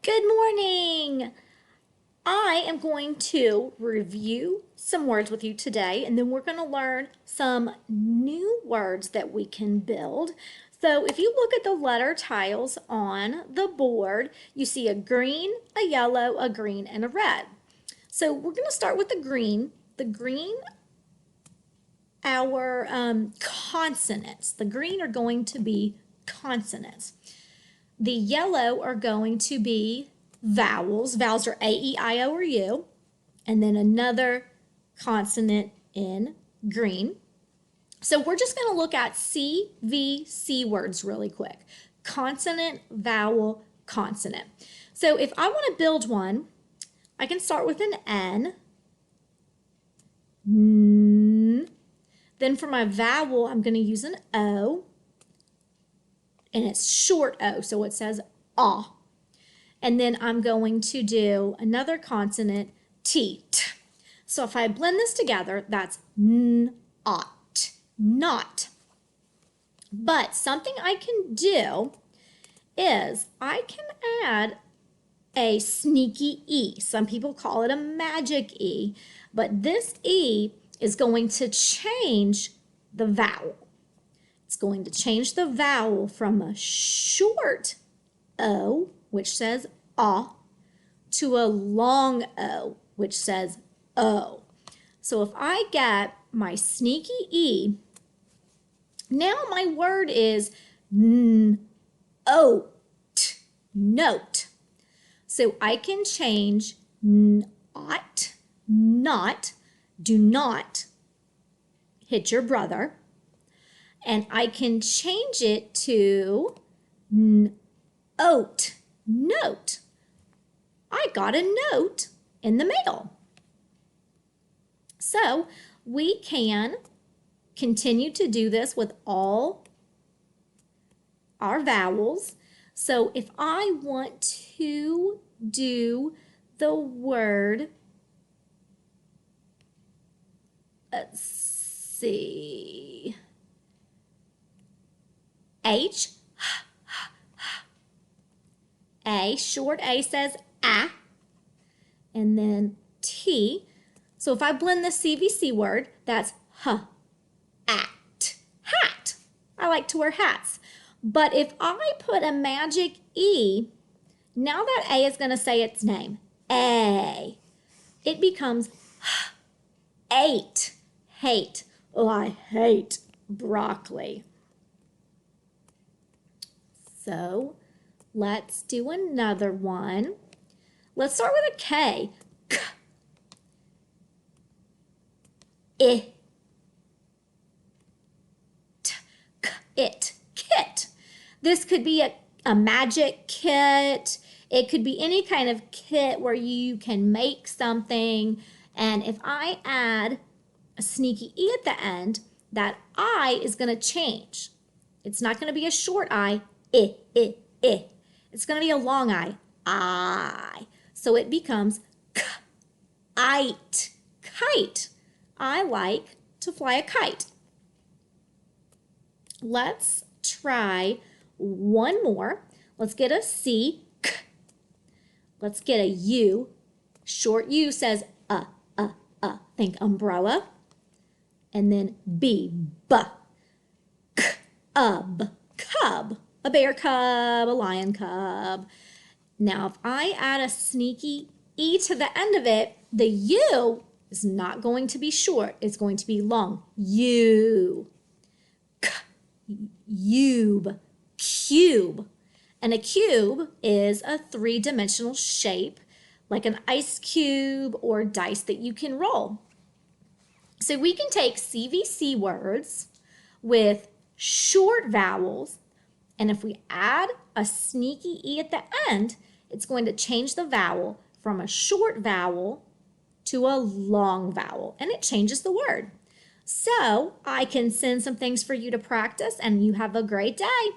Good morning. I am going to review some words with you today, and then we're going to learn some new words that we can build. So if you look at the letter tiles on the board, you see a green, a yellow, a green, and a red. So we're going to start with the green. The green, our consonants. The green are going to be consonants. The yellow are going to be vowels. Vowels are A, E, I, O, or U. And then another consonant in green. So we're just going to look at CVC words really quick. Consonant, vowel, consonant. So if I want to build one, I can start with an N. Then for my vowel, I'm going to use an O. And it's short O, so it says ah. And then I'm going to do another consonant, T. So if I blend this together, that's n-ot, not. But something I can do is I can add a sneaky E. Some people call it a magic E, but this E is going to change the vowel. It's going to change the vowel from a short O, which says ah, to a long O, which says O. So if I get my sneaky E, now my word is n-oat, note. So I can change not, not, do not hit your brother. And I can change it to oat, note. I got a note in the mail. So we can continue to do this with all our vowels. So if I want to do the word, let's see, H, A, short A says ah, and then T. So if I blend the CVC word, that's at, hat. I like to wear hats. But if I put a magic E, now that A is going to say its name, A. It becomes ate, hate. Oh, I hate broccoli. So let's do another one. Let's start with a K. K. I. T. K. It. Kit. This could be a magic kit. It could be any kind of kit where you can make something. And if I add a sneaky E at the end, that I is going to change. It's not going to be a short I. It's going to be a long I. So it becomes kite, kite. I like to fly a kite. Let's try one more. Let's get a C. Let's get a U. Short U says think umbrella. And then B, cub, cub. A bear cub, a lion cub. Now, if I add a sneaky E to the end of it, the U is not going to be short. It's going to be long. U. Cube. Cube. And a cube is a three-dimensional shape, like an ice cube or dice that you can roll. So we can take CVC words with short vowels, and if we add a sneaky E at the end, it's going to change the vowel from a short vowel to a long vowel, and it changes the word. So I can send some things for you to practice, and you have a great day.